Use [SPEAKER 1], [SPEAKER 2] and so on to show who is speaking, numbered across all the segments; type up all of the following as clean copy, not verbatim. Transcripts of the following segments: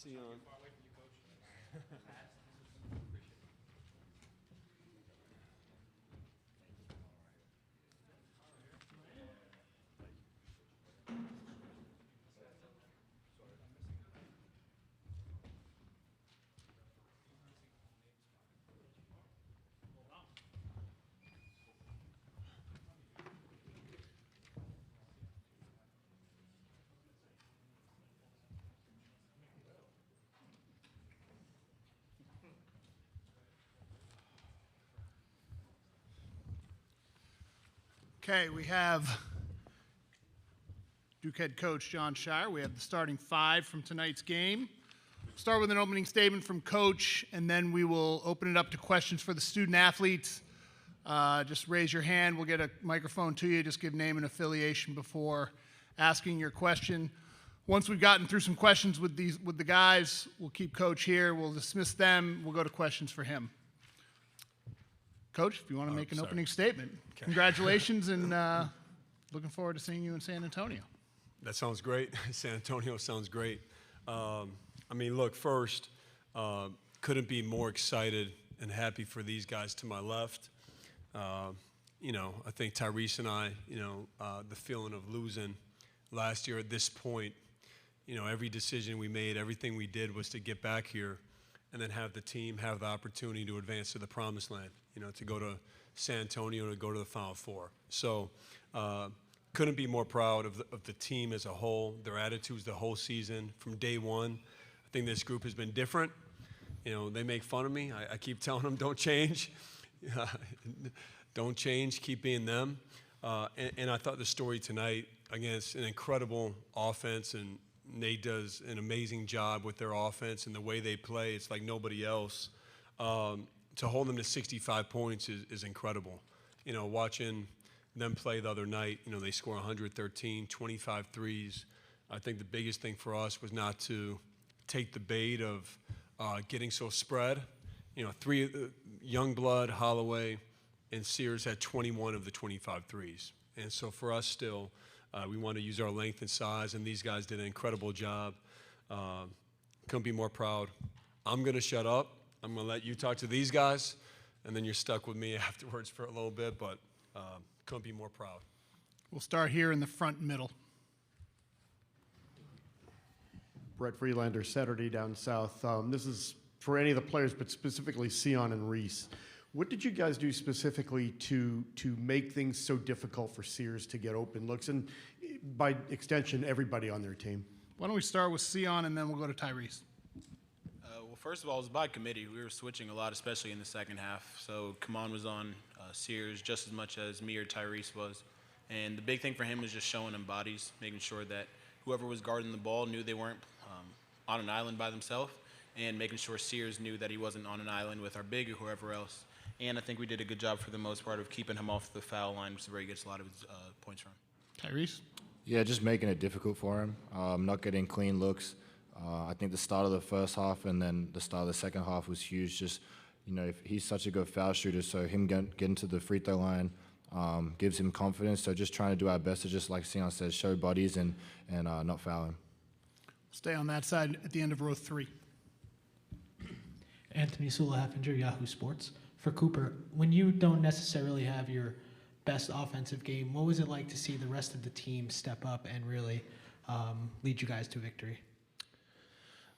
[SPEAKER 1] Sion.
[SPEAKER 2] Okay, we have Duke head coach John Shire. We have the starting five from tonight's game. We'll start with an opening statement from Coach, and then we will open it up to questions for the student athletes. Just raise your hand. We'll get a microphone to you. Just give name and affiliation before asking your question. Once we've gotten through some questions with the guys, we'll keep Coach here. We'll dismiss them. We'll go to questions for him. Coach, if you want to make an opening statement. Okay. Congratulations, and looking forward to seeing you in San Antonio.
[SPEAKER 3] That sounds great. San Antonio sounds great. I mean, look, first, couldn't be more excited and happy for these guys to my left. You know, I think Tyrese and I, the feeling of losing last year at this point, every decision we made, everything we did was to get back here and then have the team have the opportunity to advance to the promised land, to go to San Antonio, to go to the Final Four. So couldn't be more proud of the team as a whole, their attitudes the whole season from day one. I think this group has been different. They make fun of me. I keep telling them, don't change. Don't change, keep being them. And I thought the story tonight against an incredible offense, and Nate does an amazing job with their offense and the way they play. It's like nobody else. To hold them to 65 points is incredible. Watching them play the other night, they score 113, 25 threes. I think the biggest thing for us was not to take the bait of getting so spread. Three Youngblood, Holloway, and Sears had 21 of the 25 threes. And so for us still, we want to use our length and size, and these guys did an incredible job. Couldn't be more proud. I'm going to shut up. I'm going to let you talk to these guys, and then you're stuck with me afterwards for a little bit, but couldn't be more proud.
[SPEAKER 2] We'll start here in the front middle.
[SPEAKER 4] Brett Freelander, Saturday Down South. This is for any of the players, but specifically Sion and Reese. What did you guys do specifically to make things so difficult for Sears to get open looks, and by extension, everybody on their team?
[SPEAKER 2] Why don't we start with Sion, and then we'll go to Tyrese.
[SPEAKER 5] Well, first of all, it was by committee. We were switching a lot, especially in the second half. So Kaman was on Sears just as much as me or Tyrese was. And the big thing for him was just showing them bodies, making sure that whoever was guarding the ball knew they weren't on an island by themselves, and making sure Sears knew that he wasn't on an island with our big or whoever else. And I think we did a good job for the most part of keeping him off the foul line, which is where he gets a lot of his points from.
[SPEAKER 2] Tyrese?
[SPEAKER 6] Yeah, just making it difficult for him, not getting clean looks. I think the start of the first half and then the start of the second half was huge. Just, if he's such a good foul shooter, so him getting to the free throw line gives him confidence. So just trying to do our best to just, like Sion says, show bodies and not foul him.
[SPEAKER 2] Stay on that side at the end of row 3.
[SPEAKER 7] Anthony Sula-Haffinger, Yahoo Sports. For Cooper, when you don't necessarily have your best offensive game, what was it like to see the rest of the team step up and really lead you guys to victory?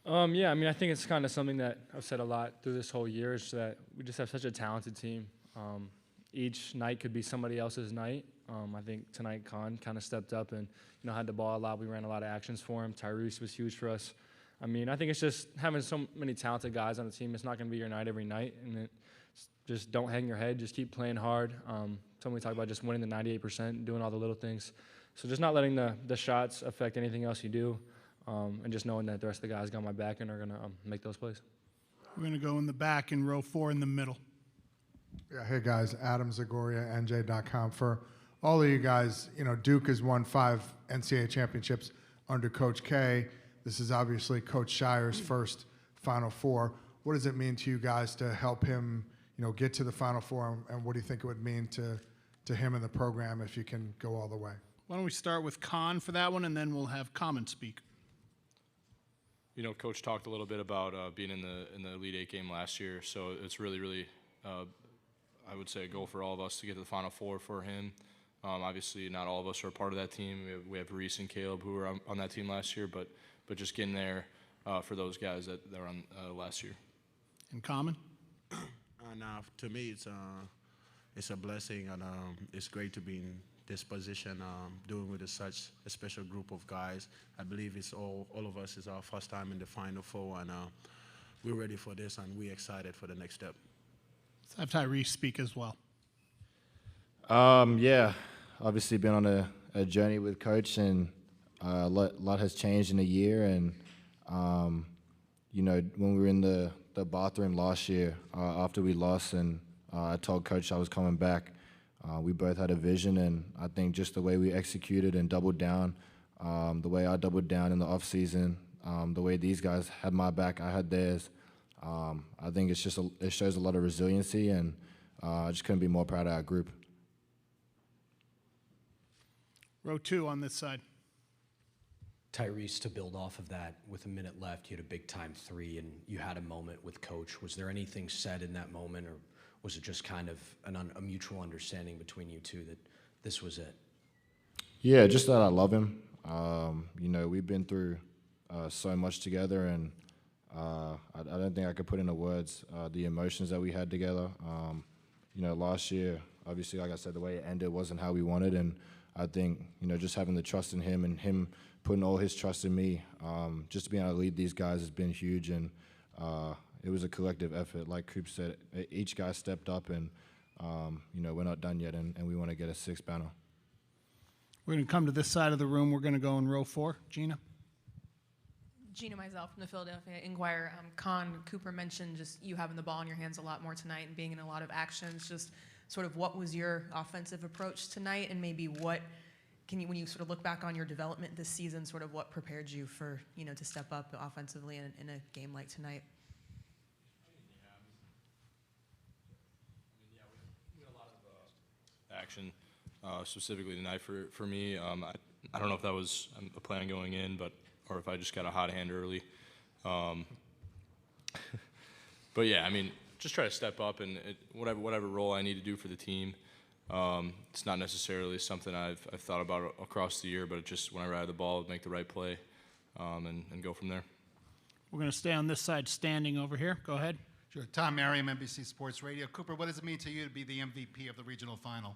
[SPEAKER 8] Yeah, I mean, I think it's kind of something that I've said a lot through this whole year is that we just have such a talented team. Each night could be somebody else's night. I think tonight Khan kind of stepped up and had the ball a lot. We ran a lot of actions for him. Tyrese was huge for us. I mean, I think it's just having so many talented guys on the team. It's not going to be your night every night, and just don't hang your head. Just keep playing hard. Somebody talked about just winning the 98%, doing all the little things. So just not letting the shots affect anything else you do, and just knowing that the rest of the guys got my back and are going to make those plays.
[SPEAKER 2] We're going to go in the back in row 4 in the middle.
[SPEAKER 9] Yeah, hey guys, Adam Zagoria, NJ.com. For all of you guys, Duke has won 5 NCAA championships under Coach K. This is obviously Coach Shire's first Final Four. What does it mean to you guys to help him, get to the Final Four, and what do you think it would mean to him and the program if you can go all the way?
[SPEAKER 2] Why don't we start with Khan for that one, and then we'll have Common speak.
[SPEAKER 1] Coach talked a little bit about being in the Elite Eight game last year, so it's really, I would say, a goal for all of us to get to the Final Four for him. Obviously, not all of us are a part of that team. We have Reese and Caleb who were on that team last year, but just getting there for those guys that were on last year.
[SPEAKER 2] In common?
[SPEAKER 10] To me, it's a blessing, and it's great to be in this position, doing with such a special group of guys. I believe it's all of us is our first time in the Final Four, and we're ready for this, and we're excited for the next step.
[SPEAKER 2] Let's have Tyrese speak as well.
[SPEAKER 6] Yeah, obviously been on a journey with Coach, and a lot has changed in a year. And when we were in the bathroom last year after we lost, and I told Coach I was coming back, we both had a vision, and I think just the way we executed and doubled down, the way I doubled down in the off season, the way these guys had my back, I had theirs. I think it shows a lot of resiliency, and I just couldn't be more proud of our group.
[SPEAKER 2] Row 2 on this side.
[SPEAKER 11] Tyrese, to build off of that, with a minute left, you had a big-time three, and you had a moment with Coach. Was there anything said in that moment, or was it just kind of a mutual understanding between you two that this was it?
[SPEAKER 6] Yeah, just that I love him. We've been through so much together, and I don't think I could put into words the emotions that we had together. Last year, obviously, like I said, the way it ended wasn't how we wanted, and I think, just having the trust in him and him putting all his trust in me, just being able to lead these guys has been huge, and it was a collective effort. Like Coop said, each guy stepped up, and, we're not done yet, and we want to get a 6th banner.
[SPEAKER 2] We're going to come to this side of the room. We're going to go in row 4. Gina?
[SPEAKER 12] Gina Mizell from the Philadelphia Inquirer. Cooper mentioned just you having the ball in your hands a lot more tonight and being in a lot of actions. Just sort of what was your offensive approach tonight, and maybe when you sort of look back on your development this season, sort of what prepared you for, to step up offensively in a game like tonight?
[SPEAKER 1] We had a lot of action, specifically tonight for me. I don't know if that was a plan going in, or if I just got a hot hand early. But yeah, just try to step up and whatever role I need to do for the team. It's not necessarily something I've thought about across the year, but just whenever I have the ball, make the right play, and go from there.
[SPEAKER 2] We're going to stay on this side, standing over here. Go ahead.
[SPEAKER 13] Sure. Tom Merriam, NBC Sports Radio. Cooper, what does it mean to you to be the MVP of the regional final?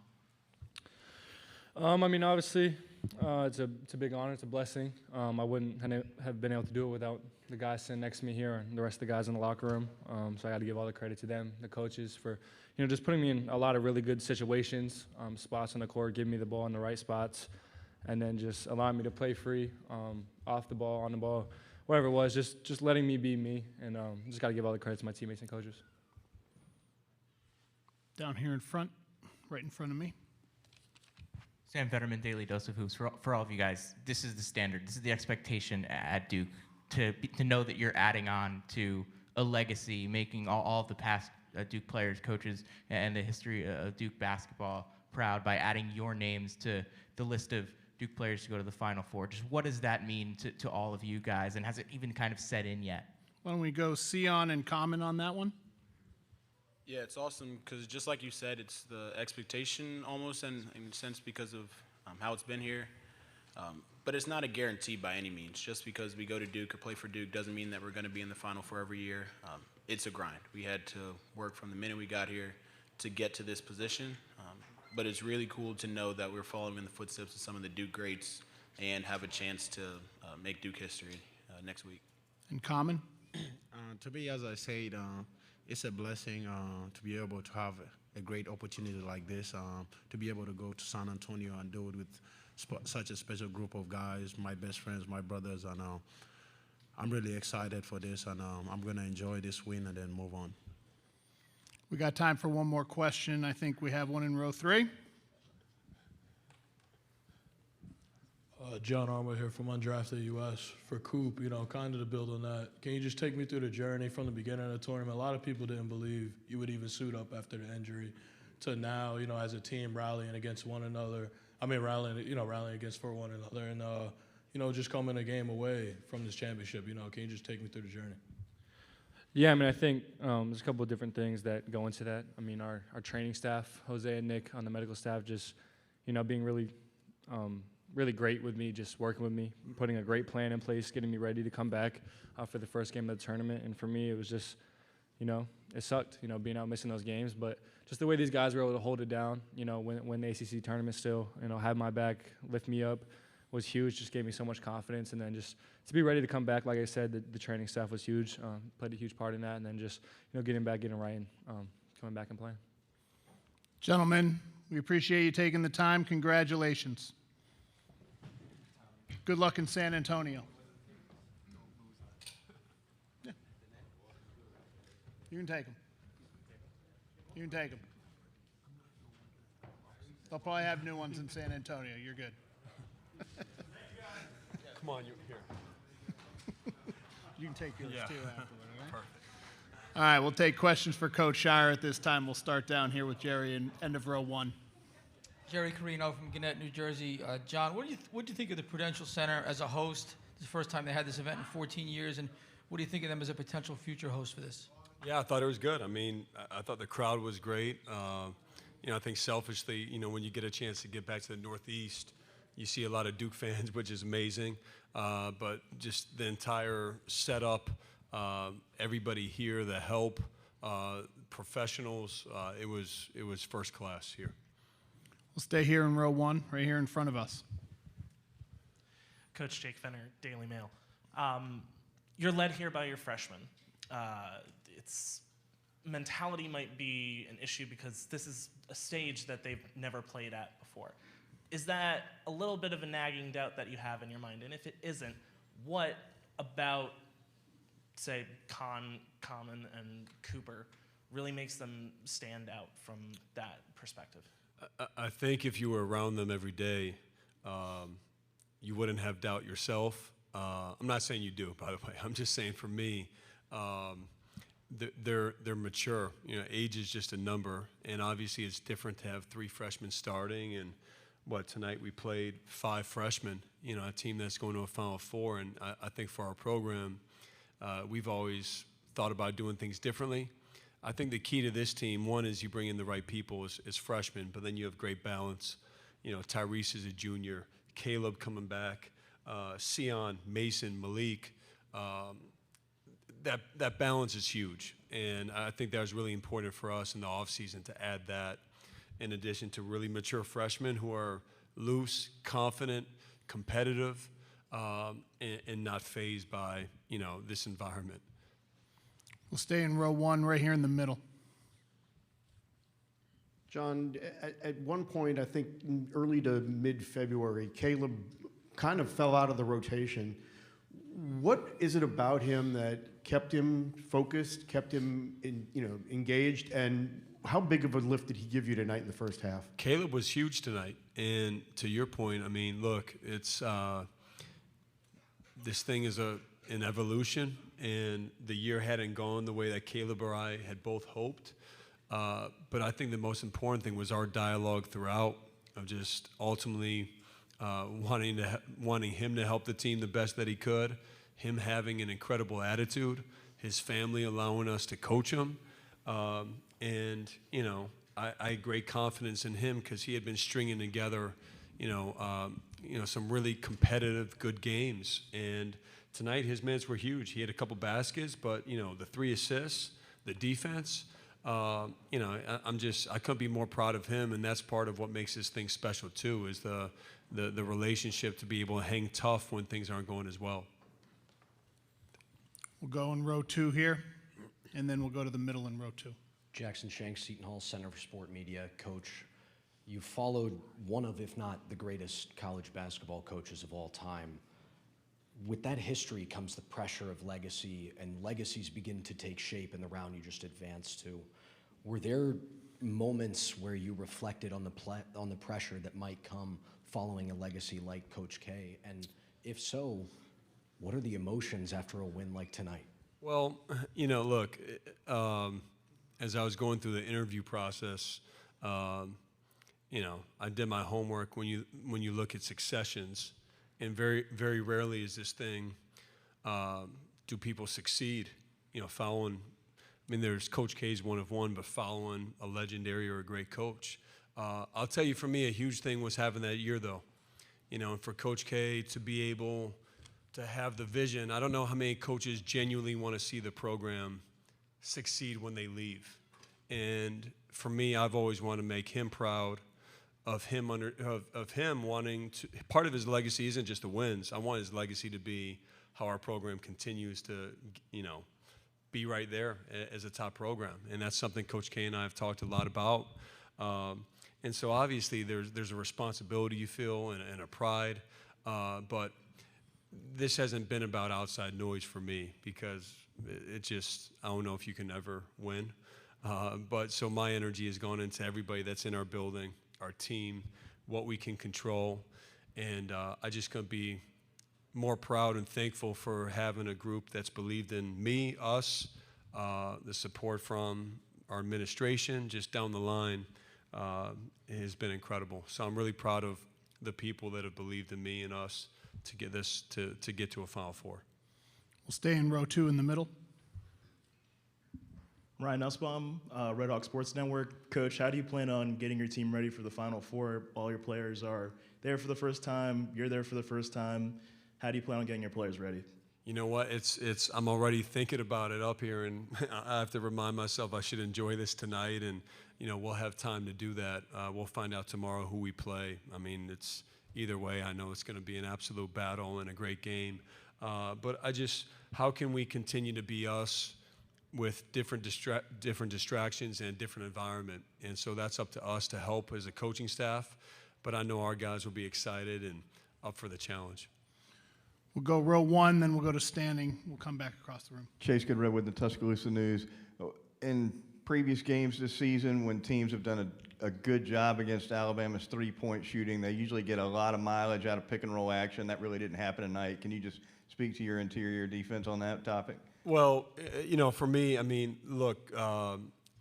[SPEAKER 8] Obviously, it's a big honor. It's a blessing. I wouldn't have been able to do it without the guys sitting next to me here and the rest of the guys in the locker room. So I got to give all the credit to them, the coaches, for just putting me in a lot of really good situations, spots on the court, giving me the ball in the right spots, and then just allowing me to play free, off the ball, on the ball, whatever it was. Just letting me be me, and just got to give all the credit to my teammates and coaches.
[SPEAKER 2] Down here in front, right in front of me.
[SPEAKER 14] Sam Fetterman, Daily Dose of Hoops. For all of you guys, this is the standard. This is the expectation at Duke to know that you're adding on to a legacy, making all of the past Duke players, coaches, and the history of Duke basketball proud by adding your names to the list of Duke players to go to the Final Four. Just what does that mean to all of you guys, and has it even kind of set in yet?
[SPEAKER 2] Why don't we go Sion and comment on that one?
[SPEAKER 5] Yeah, it's awesome because just like you said, it's the expectation almost in a sense because of how it's been here. But it's not a guarantee by any means. Just because we go to Duke or play for Duke doesn't mean that we're going to be in the Final Four every year. It's a grind. We had to work from the minute we got here to get to this position. But it's really cool to know that we're following in the footsteps of some of the Duke greats and have a chance to make Duke history next week.
[SPEAKER 2] In common?
[SPEAKER 10] To me, as I said, it's a blessing to be able to have a great opportunity like this, to be able to go to San Antonio and do it with such a special group of guys, my best friends, my brothers, and I'm really excited for this, and I'm going to enjoy this win and then move on.
[SPEAKER 2] We got time for one more question. I think we have one in row 3.
[SPEAKER 15] John Armour here from Undrafted US. For Coop, kind of to build on that, can you just take me through the journey from the beginning of the tournament? A lot of people didn't believe you would even suit up after the injury to now, as a team rallying against one another. Rallying against for one another. And, just coming a game away from this championship? Can you just take me through the journey?
[SPEAKER 8] Yeah, I mean, I think there's a couple of different things that go into that. I mean, our training staff, Jose and Nick on the medical staff, just, being really, really great with me, just working with me, putting a great plan in place, getting me ready to come back for the first game of the tournament. And for me, it was just, it sucked, being out missing those games. But just the way these guys were able to hold it down, win the ACC tournament still, have my back, lift me up, was huge. Just gave me so much confidence. And then just to be ready to come back, like I said, the training staff was huge, played a huge part in that. And then just, getting back, getting right, and coming back and playing.
[SPEAKER 2] Gentlemen, we appreciate you taking the time. Congratulations. Good luck in San Antonio. Yeah. You can take them. You can take them. They'll probably have new ones in San Antonio. You're good.
[SPEAKER 3] Come on, you're here.
[SPEAKER 2] You can take yours too afterward. All right?
[SPEAKER 3] Perfect.
[SPEAKER 2] All right, we'll take questions for Coach Shire at this time. We'll start down here with Jerry in end of row one.
[SPEAKER 16] Jerry Carino from Gannett, New Jersey. John, what do you think of the Prudential Center as a host? This is the first time they had this event in 14 years, and what do you think of them as a potential future host for this?
[SPEAKER 3] Yeah, I thought it was good. I mean, I thought the crowd was great. I think selfishly, when you get a chance to get back to the Northeast, you see a lot of Duke fans, which is amazing. But just the entire setup, everybody here, the help, professionals, it was first class here.
[SPEAKER 2] We'll stay here in row one, right here in front of us.
[SPEAKER 17] Coach Jake Fenner, Daily Mail. You're led here by your freshmen. Its mentality might be an issue because this is a stage that they've never played at before. Is that a little bit of a nagging doubt that you have in your mind? And if it isn't, what about, say, Common, and Cooper really makes them stand out from that perspective?
[SPEAKER 3] I think if you were around them every day, you wouldn't have doubt yourself. I'm not saying you do, by the way. I'm just saying for me, they're mature. Age is just a number, and obviously it's different to have 3 freshmen starting. And tonight we played 5 freshmen. A team that's going to a Final Four. And I think for our program, we've always thought about doing things differently. I think the key to this team, one, is you bring in the right people as freshmen, but then you have great balance. Tyrese is a junior, Caleb coming back, Sion, Mason, Malik. That balance is huge, and I think that was really important for us in the offseason to add that, in addition to really mature freshmen who are loose, confident, competitive, and not fazed by this environment.
[SPEAKER 2] We'll stay in row one, right here in the middle.
[SPEAKER 4] John, at one point, I think early to mid-February, Caleb kind of fell out of the rotation. What is it about him that kept him focused, kept him engaged, and how big of a lift did he give you tonight in the first half?
[SPEAKER 3] Caleb was huge tonight, and to your point, I mean, look, it's this thing is an evolution, and the year hadn't gone the way that Caleb or I had both hoped. But I think the most important thing was our dialogue throughout of just ultimately wanting him to help the team the best that he could, him having an incredible attitude, his family allowing us to coach him. And, I had great confidence in him because he had been stringing together, some really competitive, good games. And tonight, his minutes were huge. He had a couple baskets, but, the 3 assists, the defense, I couldn't be more proud of him, and that's part of what makes this thing special too, is the relationship to be able to hang tough when things aren't going as well.
[SPEAKER 2] We'll go in row 2 here, and then we'll go to the middle in row 2.
[SPEAKER 11] Jackson Shanks, Seton Hall Center for Sport Media. Coach, you followed one of, if not the greatest college basketball coaches of all time. With that history comes the pressure of legacy, and legacies begin to take shape in the round you just advanced to. Were there moments where you reflected on the pressure that might come following a legacy like Coach K? And if so, what are the emotions after a win like tonight?
[SPEAKER 3] Well, look, as I was going through the interview process, I did my homework when you look at successions. And very, very rarely is this thing, do people succeed, following. I mean, there's Coach K's one of one, but following a legendary or a great coach. I'll tell you, for me, a huge thing was having that year, though. And for Coach K to be able to have the vision. I don't know how many coaches genuinely want to see the program succeed when they leave. And for me, I've always wanted to make him proud of him of him wanting to. Part of his legacy isn't just the wins. I want his legacy to be how our program continues to, be right there as a top program. And that's something Coach K and I have talked a lot about. And so obviously there's a responsibility you feel and a pride, but this hasn't been about outside noise for me, because it just, I don't know if you can ever win. But so my energy has gone into everybody that's in our building, our team, what we can control. And I just couldn't be more proud and thankful for having a group that's believed in me, us, the support from our administration, just down the line, has been incredible. So I'm really proud of the people that have believed in me and us to get this to get to a Final Four.
[SPEAKER 2] We'll stay in row 2 in the middle.
[SPEAKER 18] Ryan Nussbaum, Red Hawk Sports Network. Coach, how do you plan on getting your team ready for the Final Four? All your players are there for the first time. You're there for the first time. How do you plan on getting your players ready?
[SPEAKER 3] You know what? It's I'm already thinking about it up here, and I have to remind myself I should enjoy this tonight, and we'll have time to do that. We'll find out tomorrow who we play. I mean, it's either way. I know it's going to be an absolute battle and a great game. But how can we continue to be us with different distractions and different environment? And so that's up to us to help as a coaching staff. But I know our guys will be excited and up for the challenge.
[SPEAKER 2] We'll go row 1, then we'll go to standing. We'll come back across the room.
[SPEAKER 19] Chase Goodred with the Tuscaloosa News. In previous games this season, when teams have done a good job against Alabama's three-point shooting, they usually get a lot of mileage out of pick-and-roll action. That really didn't happen tonight. Can you just speak to your interior defense on that topic?
[SPEAKER 3] Well, for me, I mean, look,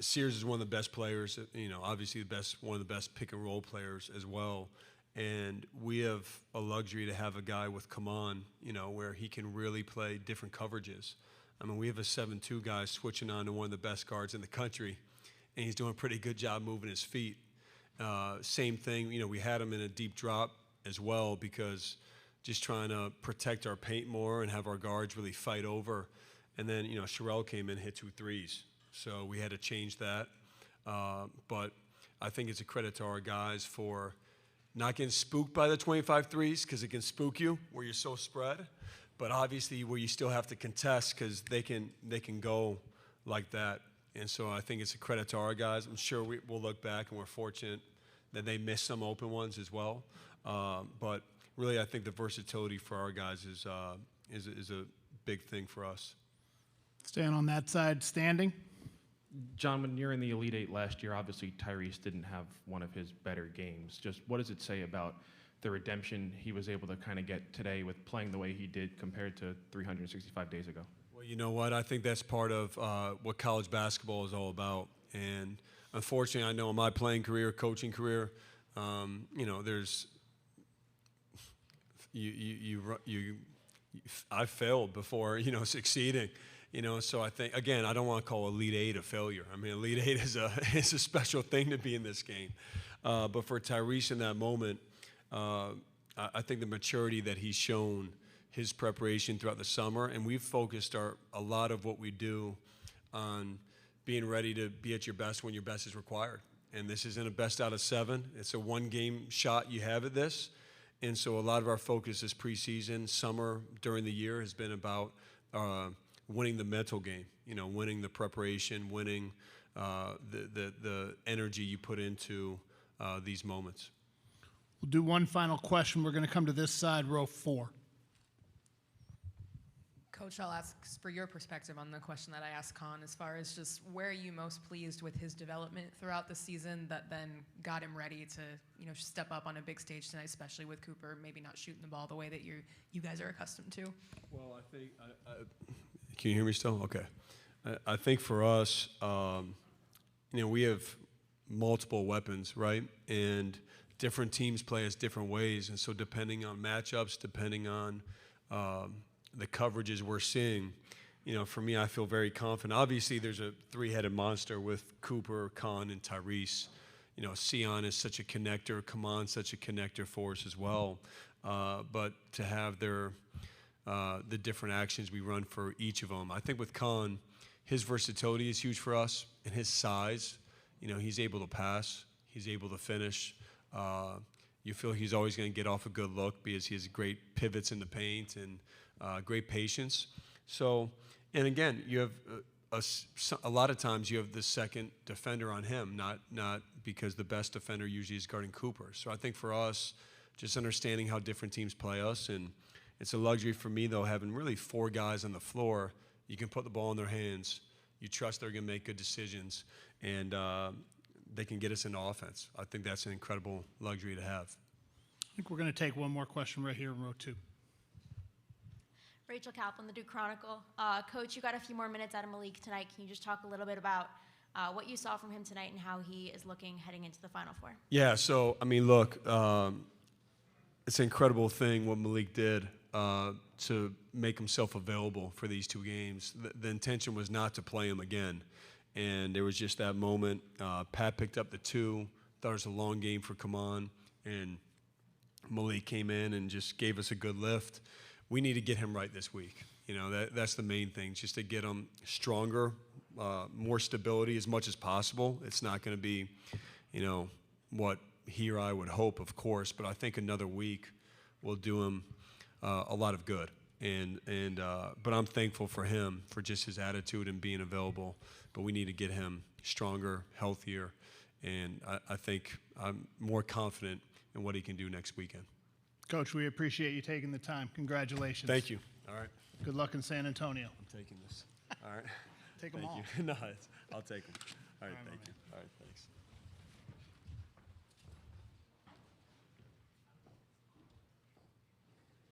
[SPEAKER 3] Sears is one of the best players, obviously one of the best pick-and-roll players as well. And we have a luxury to have a guy with Kaman, where he can really play different coverages. I mean, we have a 7-2 guy switching on to one of the best guards in the country, and he's doing a pretty good job moving his feet. Same thing, we had him in a deep drop as well, because just trying to protect our paint more and have our guards really fight over. And then, Sherelle came in, hit 2 threes. So we had to change that. But I think it's a credit to our guys for not getting spooked by the 25 threes, because it can spook you where you're so spread. But obviously where you still have to contest, because they can go like that. And so I think it's a credit to our guys. I'm sure we'll look back and we're fortunate that they missed some open ones as well. But really, I think the versatility for our guys is a big thing for us.
[SPEAKER 2] Staying on that side, standing.
[SPEAKER 20] John, when you're in the Elite Eight last year, obviously Tyrese didn't have one of his better games. Just what does it say about the redemption he was able to kind of get today with playing the way he did compared to 365 days ago?
[SPEAKER 3] Well, you know what? I think that's part of what college basketball is all about. And unfortunately, I know in my playing career, coaching career, there's I failed before, succeeding. So I think, again, I don't want to call Elite Eight a failure. I mean, Elite Eight is a special thing to be in this game. But for Tyrese in that moment, I think the maturity that he's shown, his preparation throughout the summer, and we've focused a lot of what we do on being ready to be at your best when your best is required. And this isn't a best out of 7. It's a one-game shot you have at this. And so a lot of our focus this preseason, summer, during the year has been about winning the mental game, winning the preparation, winning the energy you put into these moments.
[SPEAKER 2] We'll do one final question. We're going to come to this side, row 4.
[SPEAKER 12] Coach, I'll ask for your perspective on the question that I asked Con, as far as just where are you most pleased with his development throughout the season that then got him ready to, step up on a big stage tonight, especially with Cooper maybe not shooting the ball the way that you guys are accustomed to?
[SPEAKER 3] Well, I think can you hear me still? Okay. I think for us, we have multiple weapons, right? And different teams play us different ways, and so depending on matchups, depending on the coverages we're seeing, for me, I feel very confident. Obviously, there's a three-headed monster with Cooper, Khan, and Tyrese. Sion is such a connector. Kaman's such a connector for us as well. But to have the different actions we run for each of them, I think with Khan, his versatility is huge for us, and his size. He's able to pass. He's able to finish. You feel he's always going to get off a good look because he has great pivots in the paint and great patience. So, and again, you have a lot of times you have the second defender on him, not because the best defender usually is guarding Cooper. So I think for us, just understanding how different teams play us, and it's a luxury for me though, having really 4 guys on the floor. You can put the ball in their hands. You trust they're going to make good decisions, and they can get us into offense. I think that's an incredible luxury to have.
[SPEAKER 2] I think we're going to take one more question right here in row 2.
[SPEAKER 21] Rachel Kaplan, the Duke Chronicle. Coach, you got a few more minutes out of Malik tonight. Can you just talk a little bit about what you saw from him tonight and how he is looking heading into the Final Four?
[SPEAKER 3] Yeah, so, look, it's an incredible thing what Malik did to make himself available for these 2 games. The intention was not to play him again, and there was just that moment. Pat picked up the 2, thought it was a long game for Kaman, and Malik came in and just gave us a good lift. We need to get him right this week. That's the main thing, just to get him stronger, more stability as much as possible. It's not going to be, what he or I would hope, of course, but I think another week will do him a lot of good. But I'm thankful for him, for just his attitude and being available. But we need to get him stronger, healthier, and I think I'm more confident in what he can do next weekend.
[SPEAKER 2] Coach, we appreciate you taking the time. Congratulations.
[SPEAKER 3] Thank you. All right.
[SPEAKER 2] Good luck in San Antonio.
[SPEAKER 3] I'm taking this. All right.
[SPEAKER 2] Take them all.
[SPEAKER 3] Thank you. No, I'll take them. All right, thank you. All right, thanks.